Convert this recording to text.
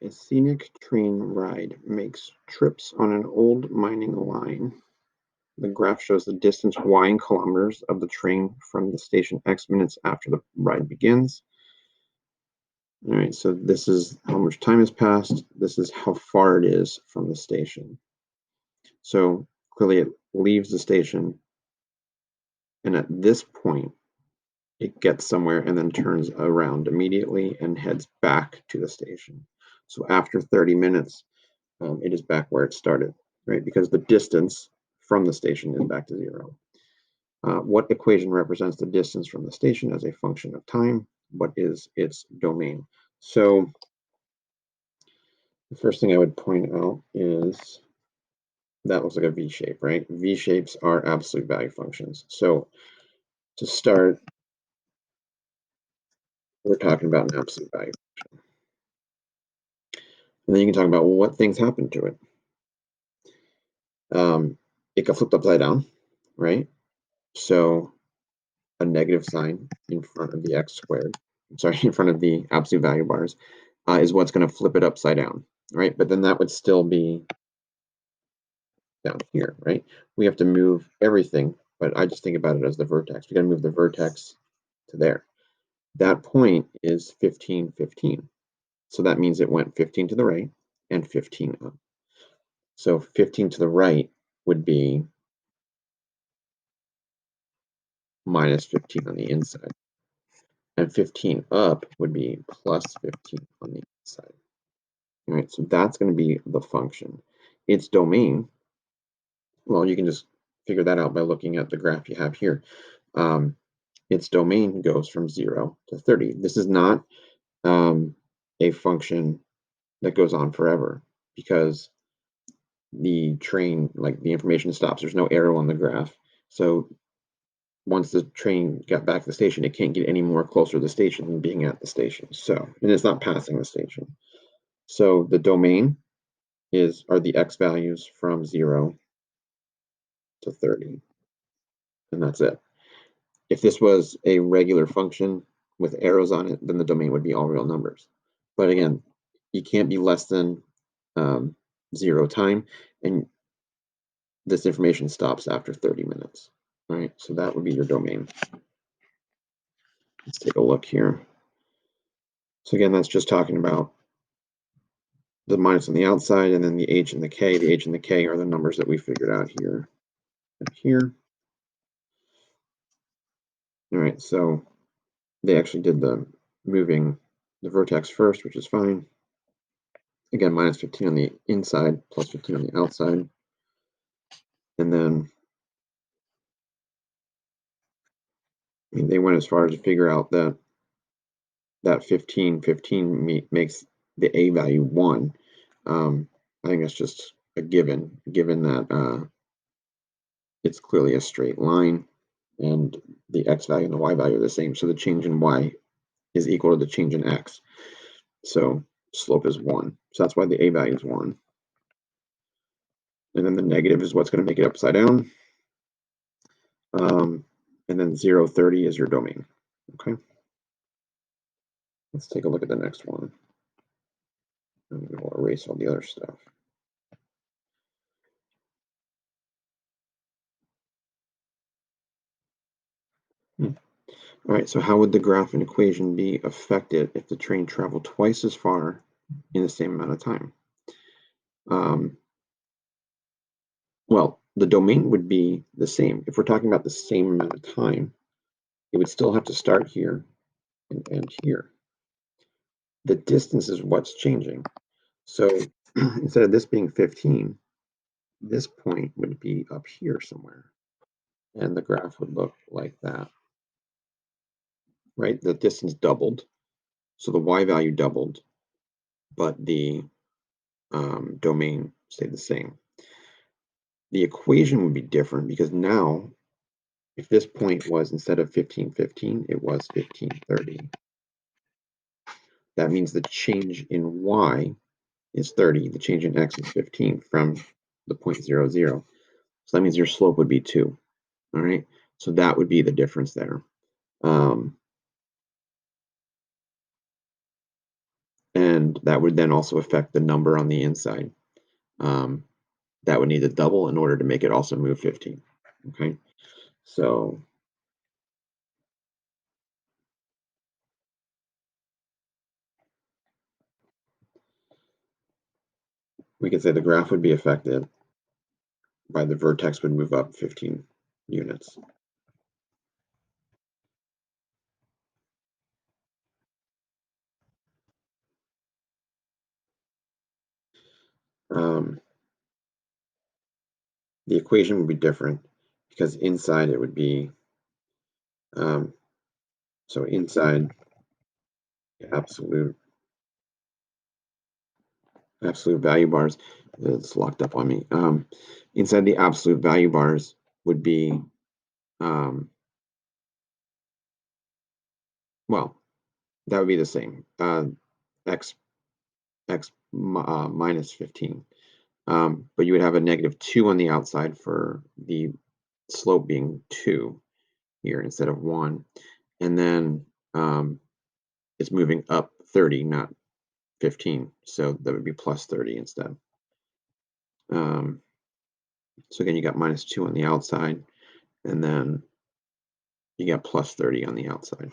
A scenic train ride makes trips on an old mining line. The graph shows the distance y in kilometers of the train from the station X minutes after the ride begins. All right, so this is how much time has passed. This is how far it is from the station. So clearly it leaves the station, and at this point, it gets somewhere and then turns around immediately and heads back to the station. So after 30 minutes, it is back where it started, right? Because the distance from the station is back to 0. What equation represents the distance from the station as a function of time? What is its domain? So the first thing I would point out is that looks like a V shape, right? V shapes are absolute value functions. So to start, we're talking about an absolute value function. And then you can talk about, well, what things happen to it. It got flipped upside down, right? So a negative sign in front of the x squared, sorry, in front of the absolute value bars, is what's going to flip it upside down, right? But then that would still be down here, right? We have to move everything, but I just think about it as the vertex. We got to move the vertex to there. That point is 15, 15. So that means it went 15 to the right and 15 up. So 15 to the right would be minus 15 on the inside. And 15 up would be plus 15 on the inside. All right, so that's going to be the function. Its domain, well, you can just figure that out by looking at the graph you have here. Its domain goes from 0 to 30. This is not a function that goes on forever because the train, like the information stops. There's no arrow on the graph. So once the train got back to the station, it can't get any more closer to the station than being at the station. So, and it's not passing the station. So the domain are the x values from 0 to 30, and that's it. If this was a regular function with arrows on it, then the domain would be all real numbers. But again, you can't be less than 0 time, and this information stops after 30 minutes. All right, so that would be your domain. Let's take a look here. So again, that's just talking about the minus on the outside, and then the h and the k. The h and the k are the numbers that we figured out here and here. All right, so they actually did the moving the vertex first, which is fine. Again, minus 15 on the inside, plus 15 on the outside. And then they went as far as to figure out that 15 makes the a value 1. I think that's just a given that it's clearly a straight line and the x value and the y value are the same. So the change in y is equal to the change in x. So slope is 1. So that's why the a value is 1. And then the negative is what's going to make it upside down. And then 0, 30 is your domain. Okay. Let's take a look at the next one. And we'll erase all the other stuff. All right, so how would the graph and equation be affected if the train traveled twice as far in the same amount of time? Well, the domain would be the same. If we're talking about the same amount of time, it would still have to start here and end here. The distance is what's changing. So instead of this being 15, this point would be up here somewhere. And the graph would look like that. Right? The distance doubled. So the y value doubled, but the domain stayed the same. The equation would be different because now, if this point was instead of 15, 15, it was 15, 30. That means the change in y is 30. The change in x is 15 from the point 0, 0. So that means your slope would be 2. All right. So that would be the difference there. And and that would then also affect the number on the inside. That would need to double in order to make it also move 15. Okay, so we could say the graph would be affected by the vertex would move up 15 units. Um, the equation would be different because inside it would be um, so inside absolute value bars. It's locked up on me. Inside the absolute value bars would be well, that would be the same. X minus 15. But you would have a -2 on the outside for the slope being 2 here instead of 1. And then it's moving up 30, not 15. So that would be plus 30 instead. Um, so again, you got -2 on the outside, and then you got plus 30 on the outside.